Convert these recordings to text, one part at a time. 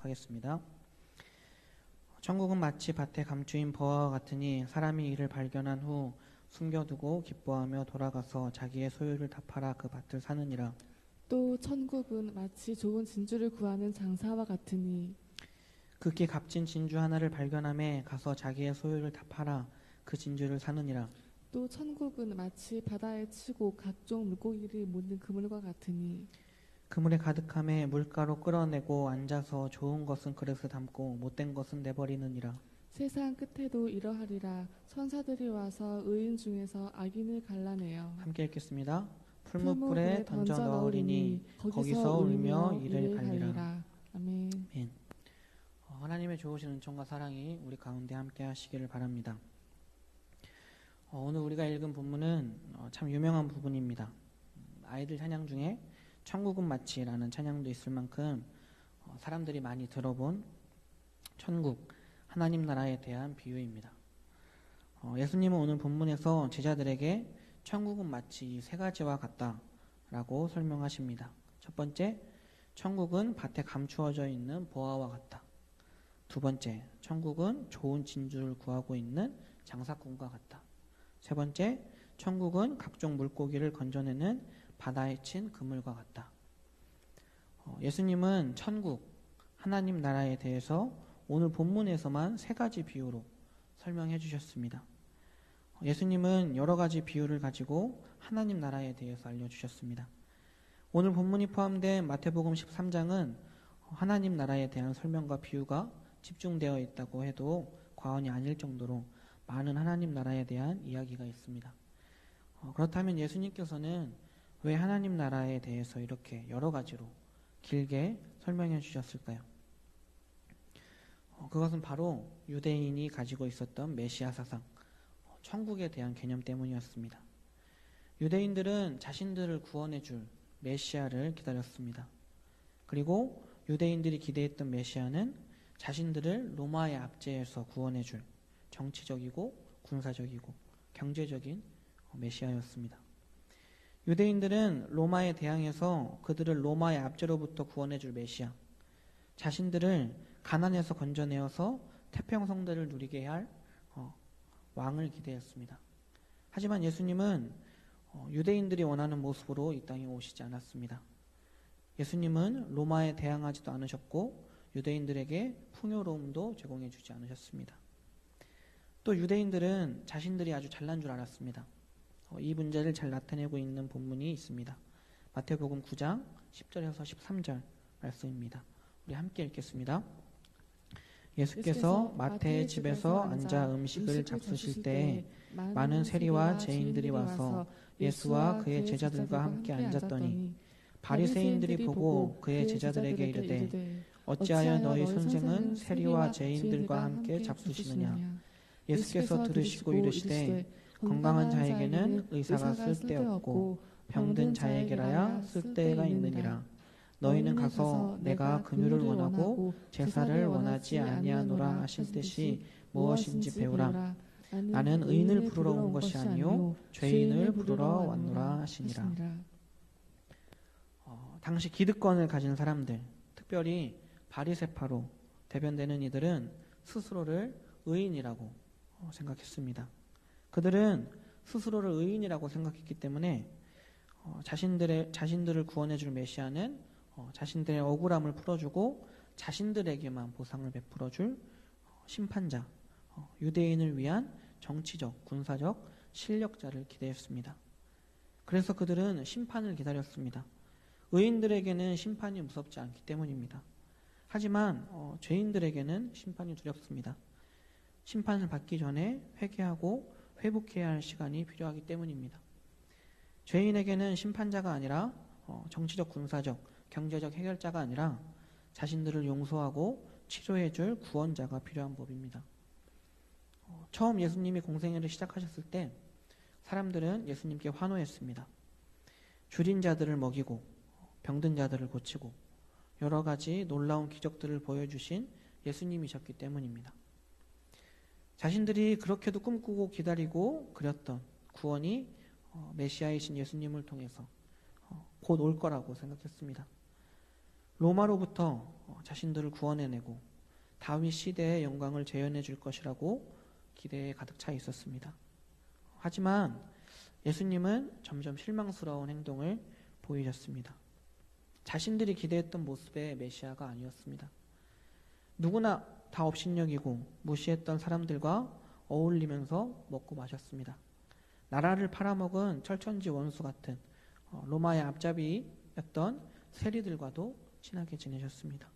하겠습니다. 천국은 마치 밭에 감추인 버와 같으니 사람이 이를 발견한 후 숨겨두고 기뻐하며 돌아가서 자기의 소유를 다 팔아 그 밭을 사느니라. 또 천국은 마치 좋은 진주를 구하는 장사와 같으니 극히 값진 진주 하나를 발견함에 가서 자기의 소유를 다 팔아 그 진주를 사느니라. 또 천국은 마치 바다에 치고 각종 물고기를 묻는 그물과 같으니 그물에 가득함에 물가로 끌어내고 앉아서 좋은 것은 그릇에 담고 못된 것은 내버리느니라. 세상 끝에도 이러하리라. 천사들이 와서 의인 중에서 악인을 갈라내어 함께 읽겠습니다. 풀무불에 던져 넣으리니 거기서 울며 이를 갈리라. 아멘. 아멘. 하나님의 좋으신 은총과 사랑이 우리 가운데 함께 하시기를 바랍니다. 오늘 우리가 읽은 본문은 참 유명한 부분입니다. 아이들 찬양 중에 천국은 마치라는 찬양도 있을 만큼 사람들이 많이 들어본 천국, 하나님 나라에 대한 비유입니다. 예수님은 오늘 본문에서 제자들에게 천국은 마치 이 세 가지와 같다라고 설명하십니다. 첫 번째, 천국은 밭에 감추어져 있는 보화와 같다. 두 번째, 천국은 좋은 진주를 구하고 있는 장사꾼과 같다. 세 번째, 천국은 각종 물고기를 건져내는 바다에 친 그물과 같다. 예수님은 천국, 하나님 나라에 대해서 오늘 본문에서만 세 가지 비유로 설명해 주셨습니다. 예수님은 여러 가지 비유를 가지고 하나님 나라에 대해서 알려주셨습니다. 오늘 본문이 포함된 마태복음 13장은 하나님 나라에 대한 설명과 비유가 집중되어 있다고 해도 과언이 아닐 정도로 많은 하나님 나라에 대한 이야기가 있습니다. 그렇다면 예수님께서는 왜 하나님 나라에 대해서 이렇게 여러 가지로 길게 설명해 주셨을까요? 그것은 바로 유대인이 가지고 있었던 메시아 사상, 천국에 대한 개념 때문이었습니다. 유대인들은 자신들을 구원해 줄 메시아를 기다렸습니다. 그리고 유대인들이 기대했던 메시아는 자신들을 로마의 압제에서 구원해 줄 정치적이고 군사적이고 경제적인 메시아였습니다. 유대인들은 로마에 대항해서 그들을 로마의 압제로부터 구원해 줄 메시아, 자신들을 가난에서 건져내어서 태평성대를 누리게 할 왕을 기대했습니다. 하지만 예수님은 유대인들이 원하는 모습으로 이 땅에 오시지 않았습니다. 예수님은 로마에 대항하지도 않으셨고 유대인들에게 풍요로움도 제공해 주지 않으셨습니다. 또 유대인들은 자신들이 아주 잘난 줄 알았습니다. 이 문제를 잘 나타내고 있는 본문이 있습니다. 마태복음 9장 10절에서 13절 말씀입니다. 우리 함께 읽겠습니다. 예수께서 마태의 집에서 앉아 음식을 잡수실 때에 많은 세리와 죄인들이 와서 예수와 그의 제자들과 함께 앉았더니 바리새인들이 보고 그의 제자들에게 이르되 어찌하여 너희 선생은 세리와 죄인들과 함께 잡수시느냐. 예수께서 들으시고 이르시되 건강한 자에게는 의사가 쓸데없고 병든 자에게라야 쓸데가 있느니라. 너희는 가서 내가 긍휼을 원하고 제사를 원하지 아니하노라 하신 뜻이 무엇인지 배우라. 나는 의인을 부르러 온 것이 아니요 죄인을 부르러 왔노라 하시니라. 당시 기득권을 가진 사람들, 특별히 바리새파로 대변되는 이들은 스스로를 의인이라고 생각했습니다. 그들은 스스로를 의인이라고 생각했기 때문에 자신들을 구원해 줄 메시아는 자신들의 억울함을 풀어주고 자신들에게만 보상을 베풀어 줄 심판자, 유대인을 위한 정치적, 군사적 실력자를 기대했습니다. 그래서 그들은 심판을 기다렸습니다. 의인들에게는 심판이 무섭지 않기 때문입니다. 하지만 죄인들에게는 심판이 두렵습니다. 심판을 받기 전에 회개하고 회복해야 할 시간이 필요하기 때문입니다. 죄인에게는 심판자가 아니라 정치적, 군사적, 경제적 해결자가 아니라 자신들을 용서하고 치료해 줄 구원자가 필요한 법입니다. 처음 예수님이 공생애를 시작하셨을 때 사람들은 예수님께 환호했습니다. 줄인 자들을 먹이고 병든 자들을 고치고 여러 가지 놀라운 기적들을 보여주신 예수님이셨기 때문입니다. 자신들이 그렇게도 꿈꾸고 기다리고 그렸던 구원이 메시아이신 예수님을 통해서 곧 올 거라고 생각했습니다. 로마로부터 자신들을 구원해내고 다윗 시대의 영광을 재현해 줄 것이라고 기대에 가득 차 있었습니다. 하지만 예수님은 점점 실망스러운 행동을 보이셨습니다. 자신들이 기대했던 모습의 메시아가 아니었습니다. 누구나 다 업신여기고 무시했던 사람들과 어울리면서 먹고 마셨습니다. 나라를 팔아먹은 철천지 원수 같은 로마의 앞잡이였던 세리들과도 친하게 지내셨습니다.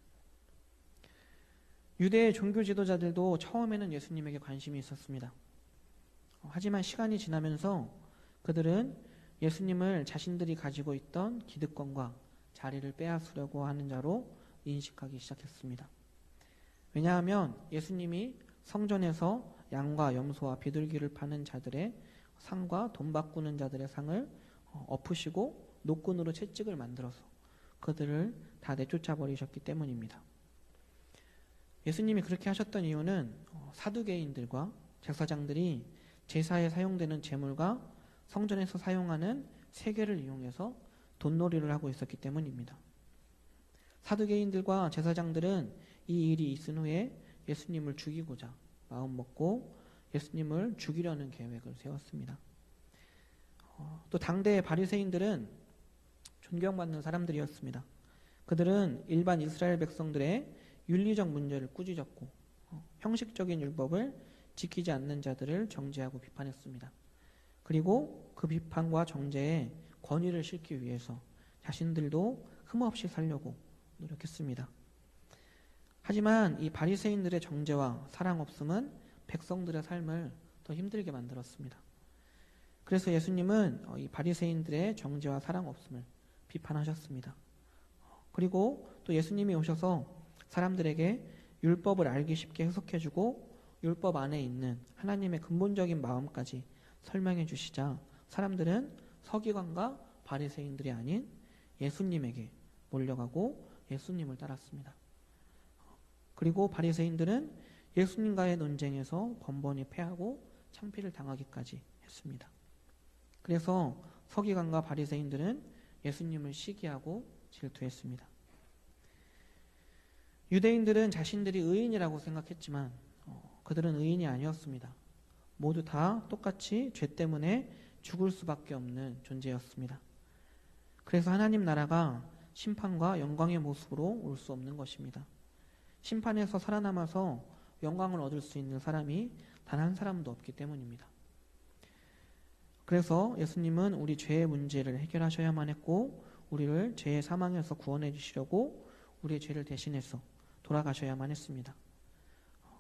유대의 종교 지도자들도 처음에는 예수님에게 관심이 있었습니다. 하지만 시간이 지나면서 그들은 예수님을 자신들이 가지고 있던 기득권과 자리를 빼앗으려고 하는 자로 인식하기 시작했습니다. 왜냐하면 예수님이 성전에서 양과 염소와 비둘기를 파는 자들의 상과 돈 바꾸는 자들의 상을 엎으시고 노끈으로 채찍을 만들어서 그들을 다 내쫓아 버리셨기 때문입니다. 예수님이 그렇게 하셨던 이유는 사두개인들과 제사장들이 제사에 사용되는 제물과 성전에서 사용하는 세계를 이용해서 돈놀이를 하고 있었기 때문입니다. 사두개인들과 제사장들은 이 일이 있은 후에 예수님을 죽이고자 마음먹고 예수님을 죽이려는 계획을 세웠습니다. 또 당대의 바리새인들은 존경받는 사람들이었습니다. 그들은 일반 이스라엘 백성들의 윤리적 문제를 꾸짖었고 형식적인 율법을 지키지 않는 자들을 정죄하고 비판했습니다. 그리고 그 비판과 정죄에 권위를 싣기 위해서 자신들도 흠없이 살려고 노력했습니다. 하지만 이 바리새인들의 정죄와 사랑 없음은 백성들의 삶을 더 힘들게 만들었습니다. 그래서 예수님은 이 바리새인들의 정죄와 사랑 없음을 비판하셨습니다. 그리고 또 예수님이 오셔서 사람들에게 율법을 알기 쉽게 해석해주고 율법 안에 있는 하나님의 근본적인 마음까지 설명해 주시자 사람들은 서기관과 바리새인들이 아닌 예수님에게 몰려가고 예수님을 따랐습니다. 그리고 바리새인들은 예수님과의 논쟁에서 번번이 패하고 창피를 당하기까지 했습니다. 그래서 서기관과 바리새인들은 예수님을 시기하고 질투했습니다. 유대인들은 자신들이 의인이라고 생각했지만 그들은 의인이 아니었습니다. 모두 다 똑같이 죄 때문에 죽을 수밖에 없는 존재였습니다. 그래서 하나님 나라가 심판과 영광의 모습으로 올 수 없는 것입니다. 심판에서 살아남아서 영광을 얻을 수 있는 사람이 단 한 사람도 없기 때문입니다. 그래서 예수님은 우리 죄의 문제를 해결하셔야만 했고 우리를 죄의 사망에서 구원해 주시려고 우리의 죄를 대신해서 돌아가셔야만 했습니다.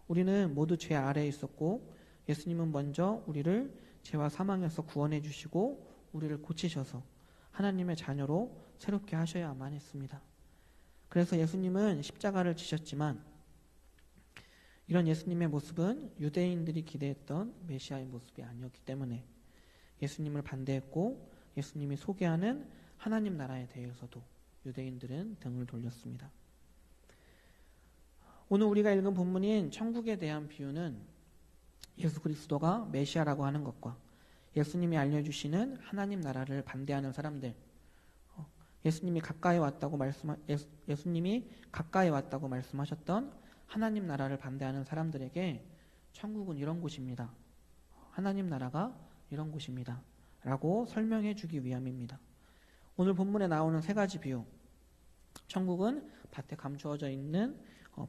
우리는 모두 죄 아래에 있었고 예수님은 먼저 우리를 죄와 사망에서 구원해 주시고 우리를 고치셔서 하나님의 자녀로 새롭게 하셔야만 했습니다. 그래서 예수님은 십자가를 지셨지만 이런 예수님의 모습은 유대인들이 기대했던 메시아의 모습이 아니었기 때문에 예수님을 반대했고 예수님이 소개하는 하나님 나라에 대해서도 유대인들은 등을 돌렸습니다. 오늘 우리가 읽은 본문인 천국에 대한 비유는 예수 그리스도가 메시아라고 하는 것과 예수님이 알려주시는 하나님 나라를 반대하는 사람들, 예수님이 가까이 왔다고 말씀하셨던 하나님 나라를 반대하는 사람들에게 천국은 이런 곳입니다. 하나님 나라가 이런 곳입니다. 라고 설명해 주기 위함입니다. 오늘 본문에 나오는 세 가지 비유. 천국은 밭에 감추어져 있는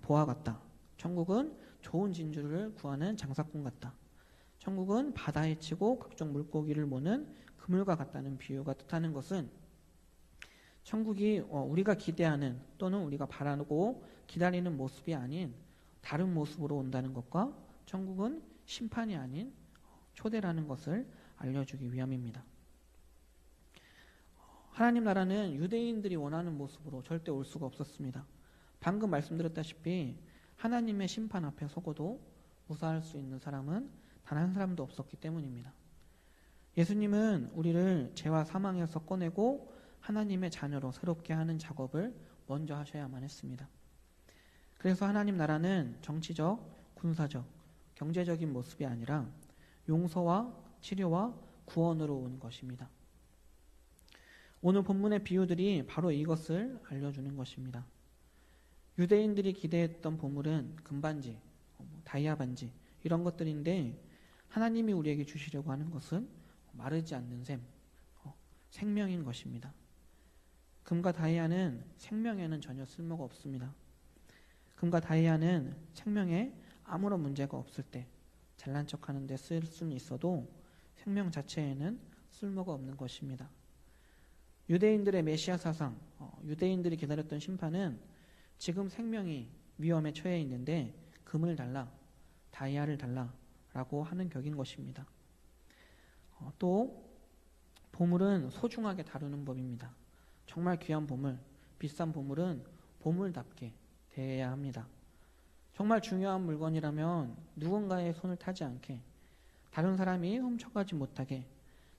보화 같다. 천국은 좋은 진주를 구하는 장사꾼 같다. 천국은 바다에 치고 각종 물고기를 모는 그물과 같다는 비유가 뜻하는 것은 천국이 우리가 기대하는 또는 우리가 바라고 기다리는 모습이 아닌 다른 모습으로 온다는 것과 천국은 심판이 아닌 초대라는 것을 알려주기 위함입니다. 하나님 나라는 유대인들이 원하는 모습으로 절대 올 수가 없었습니다. 방금 말씀드렸다시피 하나님의 심판 앞에 서고도 무사할 수 있는 사람은 단 한 사람도 없었기 때문입니다. 예수님은 우리를 죄와 사망에서 꺼내고 하나님의 자녀로 새롭게 하는 작업을 먼저 하셔야만 했습니다. 그래서 하나님 나라는 정치적, 군사적, 경제적인 모습이 아니라 용서와 치료와 구원으로 온 것입니다. 오늘 본문의 비유들이 바로 이것을 알려주는 것입니다. 유대인들이 기대했던 보물은 금반지, 다이아 반지 이런 것들인데 하나님이 우리에게 주시려고 하는 것은 마르지 않는 샘, 생명인 것입니다. 금과 다이아는 생명에는 전혀 쓸모가 없습니다. 금과 다이아는 생명에 아무런 문제가 없을 때 잘난 척하는 데 쓸 수는 있어도 생명 자체에는 쓸모가 없는 것입니다. 유대인들의 메시아 사상, 유대인들이 기다렸던 심판은 지금 생명이 위험에 처해 있는데 금을 달라, 다이아를 달라 라고 하는 격인 것입니다. 또 보물은 소중하게 다루는 법입니다. 정말 귀한 보물, 비싼 보물은 보물답게 대해야 합니다. 정말 중요한 물건이라면 누군가의 손을 타지 않게, 다른 사람이 훔쳐가지 못하게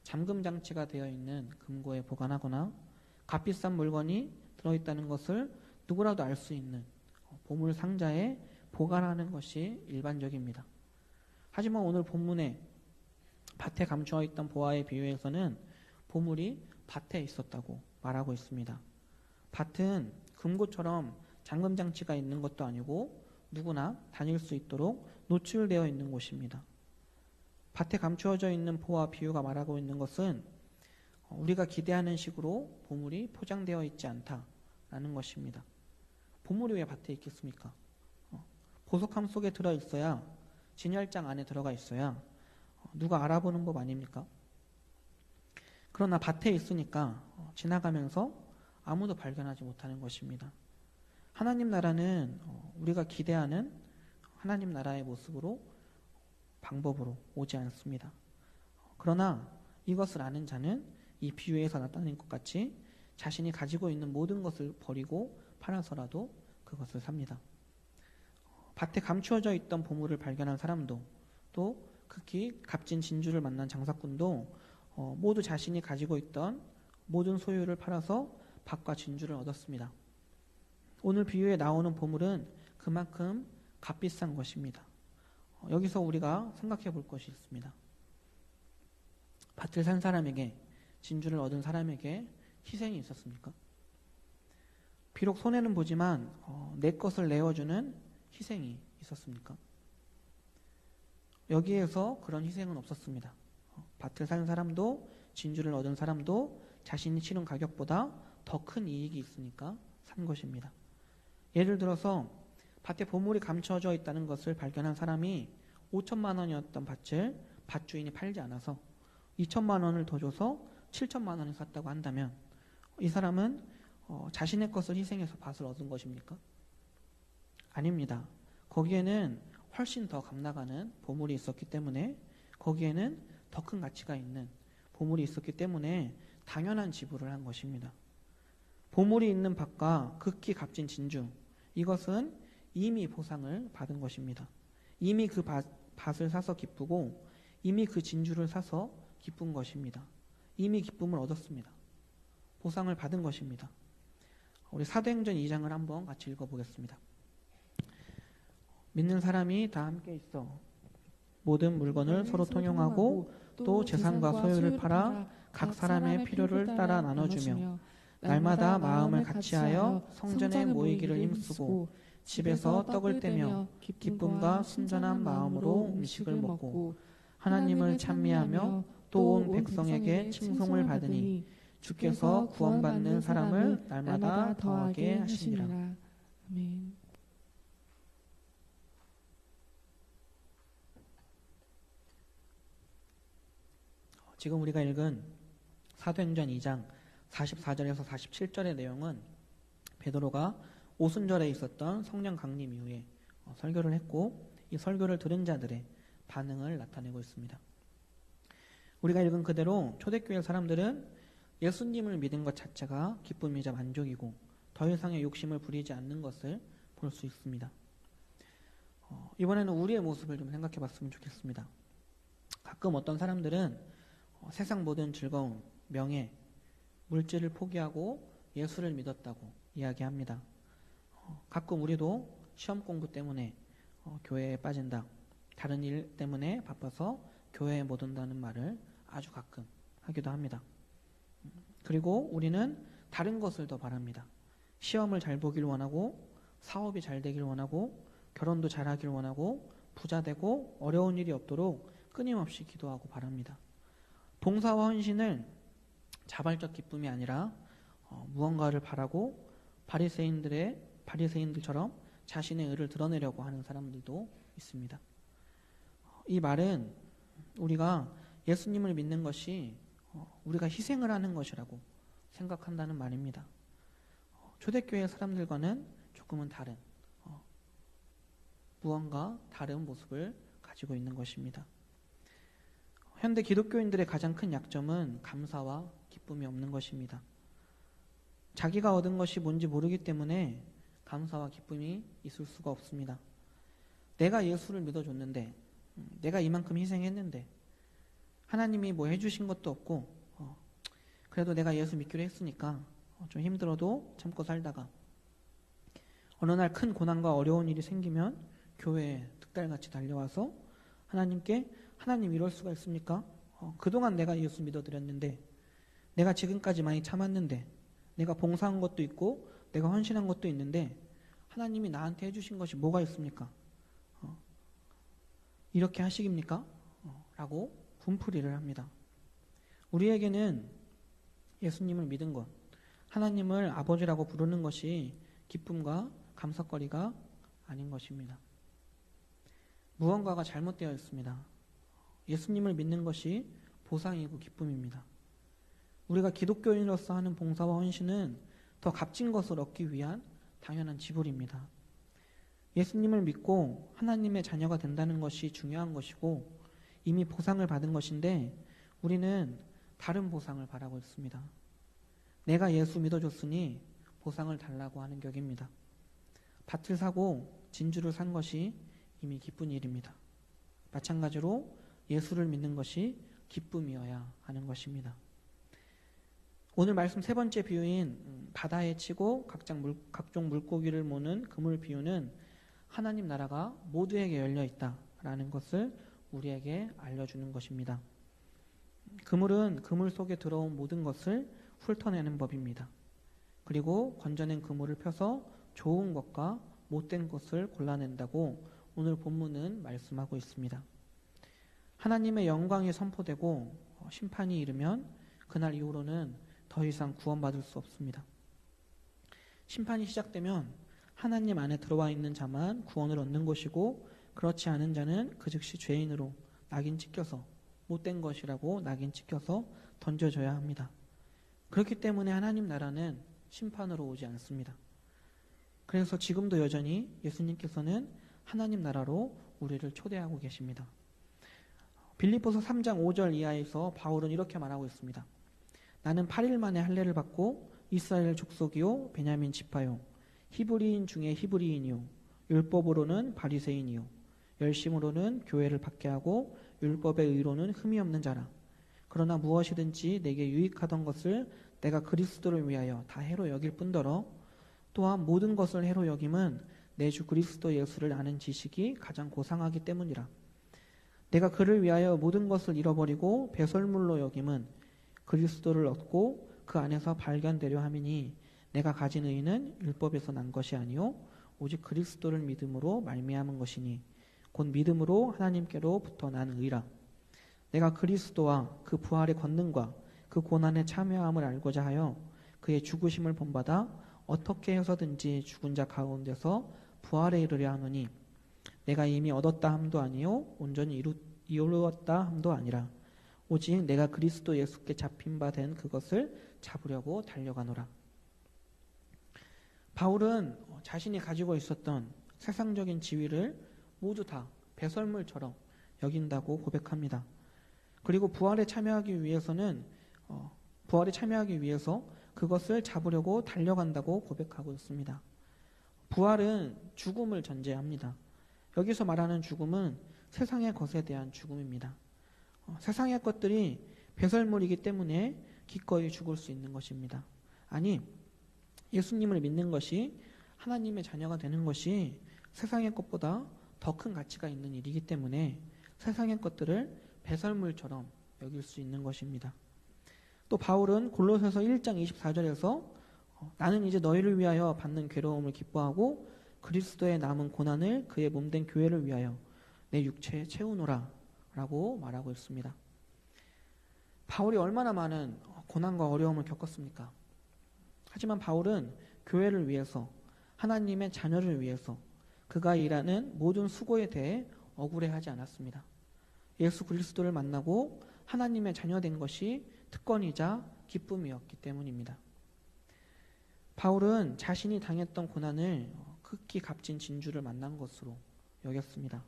잠금 장치가 되어 있는 금고에 보관하거나 값비싼 물건이 들어있다는 것을 누구라도 알 수 있는 보물 상자에 보관하는 것이 일반적입니다. 하지만 오늘 본문에 밭에 감추어 있던 보화의 비유에서는 보물이 밭에 있었다고 말하고 있습니다. 밭은 금고처럼 잠금 장치가 있는 것도 아니고 누구나 다닐 수 있도록 노출되어 있는 곳입니다. 밭에 감추어져 있는 보화 비유가 말하고 있는 것은 우리가 기대하는 식으로 보물이 포장되어 있지 않다라는 것입니다. 보물이 왜 밭에 있겠습니까? 보석함 속에 들어있어야, 진열장 안에 들어가 있어야 누가 알아보는 법 아닙니까? 그러나 밭에 있으니까 지나가면서 아무도 발견하지 못하는 것입니다. 하나님 나라는 우리가 기대하는 하나님 나라의 모습으로, 방법으로 오지 않습니다. 그러나 이것을 아는 자는 이 비유에서 나타낸 것 같이 자신이 가지고 있는 모든 것을 버리고 팔아서라도 그것을 삽니다. 밭에 감추어져 있던 보물을 발견한 사람도, 또 극히 값진 진주를 만난 장사꾼도 모두 자신이 가지고 있던 모든 소유를 팔아서 밭과 진주를 얻었습니다. 오늘 비유에 나오는 보물은 그만큼 값비싼 것입니다. 여기서 우리가 생각해 볼 것이 있습니다. 밭을 산 사람에게, 진주를 얻은 사람에게 희생이 있었습니까? 비록 손해는 보지만 내 것을 내어주는 희생이 있었습니까? 여기에서 그런 희생은 없었습니다. 밭을 산 사람도 진주를 얻은 사람도 자신이 치른 가격보다 더 큰 이익이 있으니까 산 것입니다. 예를 들어서 밭에 보물이 감춰져 있다는 것을 발견한 사람이 5천만 원이었던 밭을 밭주인이 팔지 않아서 2천만 원을 더 줘서 7천만 원에 샀다고 한다면 이 사람은 자신의 것을 희생해서 밭을 얻은 것입니까? 아닙니다. 거기에는 훨씬 더 값나가는 보물이 있었기 때문에, 거기에는 더 큰 가치가 있는 보물이 있었기 때문에 당연한 지불을 한 것입니다. 보물이 있는 밭과 극히 값진 진주, 이것은 이미 보상을 받은 것입니다. 이미 그 밭을 사서 기쁘고 이미 그 진주를 사서 기쁜 것입니다. 이미 기쁨을 얻었습니다. 보상을 받은 것입니다. 우리 사도행전 2장을 한번 같이 읽어보겠습니다. 믿는 사람이 다 함께 있어 모든 물건을 서로 통용하고 또 재산과 소유를 팔아 각 사람의 필요를 따라 나눠주며 날마다 마음을 같이하여 성전에 모이기를 힘쓰고 집에서 떡을 떼며 기쁨과 순전한 마음으로 음식을 먹고 하나님을 찬미하며 또 온 백성에게 칭송을 받으니 주께서 구원받는 사람을 날마다 더하게 하시니라. 아멘. 지금 우리가 읽은 사도행전 2장 44절에서 47절의 내용은 베드로가 오순절에 있었던 성령 강림 이후에 설교를 했고, 이 설교를 들은 자들의 반응을 나타내고 있습니다. 우리가 읽은 그대로 초대교회 사람들은 예수님을 믿은 것 자체가 기쁨이자 만족이고 더 이상의 욕심을 부리지 않는 것을 볼 수 있습니다. 이번에는 우리의 모습을 좀 생각해 봤으면 좋겠습니다. 가끔 어떤 사람들은 세상 모든 즐거움, 명예, 물질을 포기하고 예수를 믿었다고 이야기합니다. 가끔 우리도 시험 공부 때문에 교회에 빠진다, 다른 일 때문에 바빠서 교회에 못 온다는 말을 아주 가끔 하기도 합니다. 그리고 우리는 다른 것을 더 바랍니다. 시험을 잘 보길 원하고 사업이 잘 되길 원하고 결혼도 잘하길 원하고 부자 되고 어려운 일이 없도록 끊임없이 기도하고 바랍니다. 봉사와 헌신을 자발적 기쁨이 아니라 무언가를 바라고 바리새인들처럼 자신의 의를 드러내려고 하는 사람들도 있습니다. 이 말은 우리가 예수님을 믿는 것이 우리가 희생을 하는 것이라고 생각한다는 말입니다. 초대교회 사람들과는 조금은 다른 무언가 다른 모습을 가지고 있는 것입니다. 현대 기독교인들의 가장 큰 약점은 감사와 기쁨이 없는 것입니다. 자기가 얻은 것이 뭔지 모르기 때문에 감사와 기쁨이 있을 수가 없습니다. 내가 예수를 믿어줬는데, 내가 이만큼 희생했는데, 하나님이 뭐 해주신 것도 없고, 그래도 내가 예수 믿기로 했으니까 좀 힘들어도 참고 살다가 어느 날 큰 고난과 어려운 일이 생기면 교회에 득달같이 달려와서 하나님께, 하나님 이럴 수가 있습니까? 그동안 내가 예수 믿어드렸는데, 내가 지금까지 많이 참았는데, 내가 봉사한 것도 있고 내가 헌신한 것도 있는데 하나님이 나한테 해주신 것이 뭐가 있습니까? 이렇게 하시깁니까? 라고 분풀이를 합니다. 우리에게는 예수님을 믿은 것, 하나님을 아버지라고 부르는 것이 기쁨과 감사거리가 아닌 것입니다. 무언가가 잘못되어 있습니다. 예수님을 믿는 것이 보상이고 기쁨입니다. 우리가 기독교인으로서 하는 봉사와 헌신은 더 값진 것을 얻기 위한 당연한 지불입니다. 예수님을 믿고 하나님의 자녀가 된다는 것이 중요한 것이고 이미 보상을 받은 것인데 우리는 다른 보상을 바라고 있습니다. 내가 예수 믿어줬으니 보상을 달라고 하는 격입니다. 밭을 사고 진주를 산 것이 이미 기쁜 일입니다. 마찬가지로 예수를 믿는 것이 기쁨이어야 하는 것입니다. 오늘 말씀 세 번째 비유인 바다에 치고 각종 물고기를 모는 그물 비유는 하나님 나라가 모두에게 열려 있다라는 것을 우리에게 알려주는 것입니다. 그물은 그물 속에 들어온 모든 것을 훑어내는 법입니다. 그리고 건져낸 그물을 펴서 좋은 것과 못된 것을 골라낸다고 오늘 본문은 말씀하고 있습니다. 하나님의 영광이 선포되고 심판이 이르면 그날 이후로는 더 이상 구원받을 수 없습니다. 심판이 시작되면 하나님 안에 들어와 있는 자만 구원을 얻는 것이고 그렇지 않은 자는 그 즉시 죄인으로 낙인 찍혀서 못된 것이라고 낙인 찍혀서 던져져야 합니다. 그렇기 때문에 하나님 나라는 심판으로 오지 않습니다. 그래서 지금도 여전히 예수님께서는 하나님 나라로 우리를 초대하고 계십니다. 빌립보서 3장 5절 이하에서 바울은 이렇게 말하고 있습니다. 나는 8일 만에 할례를 받고 이스라엘 족속이요 베냐민 지파요 히브리인 중에 히브리인이요 율법으로는 바리새인이요 열심으로는 교회를 받게 하고 율법의 의로는 흠이 없는 자라. 그러나 무엇이든지 내게 유익하던 것을 내가 그리스도를 위하여 다 해로 여길 뿐더러 또한 모든 것을 해로 여김은 내 주 그리스도 예수를 아는 지식이 가장 고상하기 때문이라. 내가 그를 위하여 모든 것을 잃어버리고 배설물로 여김은 그리스도를 얻고 그 안에서 발견되려 함이니 내가 가진 의는 율법에서 난 것이 아니요 오직 그리스도를 믿음으로 말미암은 것이니 곧 믿음으로 하나님께로부터 난 의라. 내가 그리스도와 그 부활의 권능과 그 고난에 참여함을 알고자 하여 그의 죽으심을 본받아 어떻게 해서든지 죽은 자 가운데서 부활에 이르려 하노니 내가 이미 얻었다 함도 아니요 온전히 이루었다 함도 아니라 오직 내가 그리스도 예수께 잡힌 바 된 그것을 잡으려고 달려가노라. 바울은 자신이 가지고 있었던 세상적인 지위를 모두 다 배설물처럼 여긴다고 고백합니다. 그리고 부활에 참여하기 위해서 그것을 잡으려고 달려간다고 고백하고 있습니다. 부활은 죽음을 전제합니다. 여기서 말하는 죽음은 세상의 것에 대한 죽음입니다. 세상의 것들이 배설물이기 때문에 기꺼이 죽을 수 있는 것입니다. 아니, 예수님을 믿는 것이 하나님의 자녀가 되는 것이 세상의 것보다 더 큰 가치가 있는 일이기 때문에 세상의 것들을 배설물처럼 여길 수 있는 것입니다. 또 바울은 골로새서 1장 24절에서 나는 이제 너희를 위하여 받는 괴로움을 기뻐하고 그리스도의 남은 고난을 그의 몸된 교회를 위하여 내 육체에 채우노라 라고 말하고 있습니다. 바울이 얼마나 많은 고난과 어려움을 겪었습니까? 하지만 바울은 교회를 위해서, 하나님의 자녀를 위해서 그가 일하는 모든 수고에 대해 억울해하지 않았습니다. 예수 그리스도를 만나고 하나님의 자녀된 것이 특권이자 기쁨이었기 때문입니다. 바울은 자신이 당했던 고난을 극히 값진 진주를 만난 것으로 여겼습니다.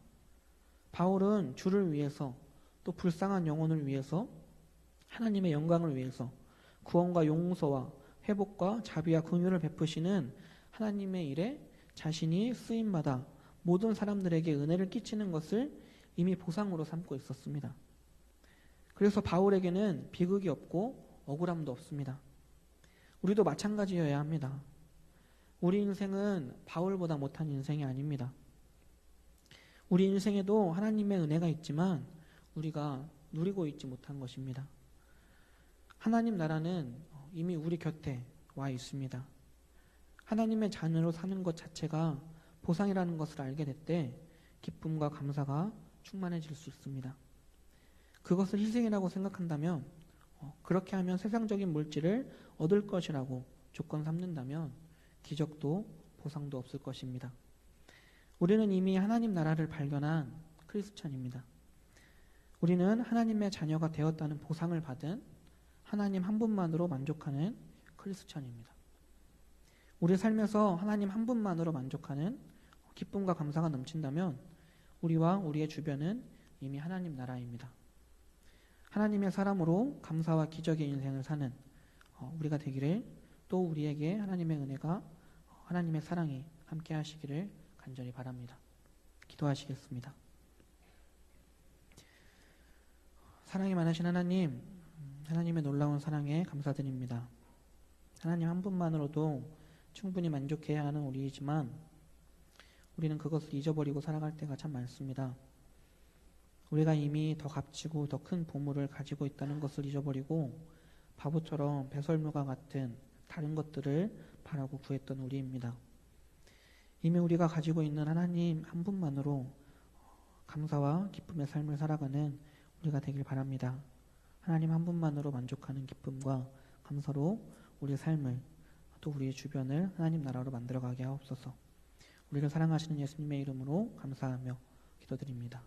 바울은 주를 위해서, 또 불쌍한 영혼을 위해서, 하나님의 영광을 위해서 구원과 용서와 회복과 자비와 긍휼을 베푸시는 하나님의 일에 자신이 쓰임받아 모든 사람들에게 은혜를 끼치는 것을 이미 보상으로 삼고 있었습니다. 그래서 바울에게는 비극이 없고 억울함도 없습니다. 우리도 마찬가지여야 합니다. 우리 인생은 바울보다 못한 인생이 아닙니다. 우리 인생에도 하나님의 은혜가 있지만 우리가 누리고 있지 못한 것입니다. 하나님 나라는 이미 우리 곁에 와 있습니다. 하나님의 자녀로 사는 것 자체가 보상이라는 것을 알게 될 때 기쁨과 감사가 충만해질 수 있습니다. 그것을 희생이라고 생각한다면, 그렇게 하면 세상적인 물질을 얻을 것이라고 조건 삼는다면 기적도 보상도 없을 것입니다. 우리는 이미 하나님 나라를 발견한 크리스찬입니다. 우리는 하나님의 자녀가 되었다는 보상을 받은 하나님 한 분만으로 만족하는 크리스찬입니다. 우리 삶에서 하나님 한 분만으로 만족하는 기쁨과 감사가 넘친다면 우리와 우리의 주변은 이미 하나님 나라입니다. 하나님의 사람으로 감사와 기적의 인생을 사는 우리가 되기를, 또 우리에게 하나님의 은혜가, 하나님의 사랑이 함께 하시기를 간절히 바랍니다. 기도하시겠습니다. 사랑이 많으신 하나님, 하나님의 놀라운 사랑에 감사드립니다. 하나님 한 분만으로도 충분히 만족해야 하는 우리이지만 우리는 그것을 잊어버리고 살아갈 때가 참 많습니다. 우리가 이미 더 값지고 더 큰 보물을 가지고 있다는 것을 잊어버리고 바보처럼 배설물과 같은 다른 것들을 바라고 구했던 우리입니다. 이미 우리가 가지고 있는 하나님 한 분만으로 감사와 기쁨의 삶을 살아가는 우리가 되길 바랍니다. 하나님 한 분만으로 만족하는 기쁨과 감사로 우리의 삶을, 또 우리의 주변을 하나님 나라로 만들어가게 하옵소서. 우리를 사랑하시는 예수님의 이름으로 감사하며 기도드립니다.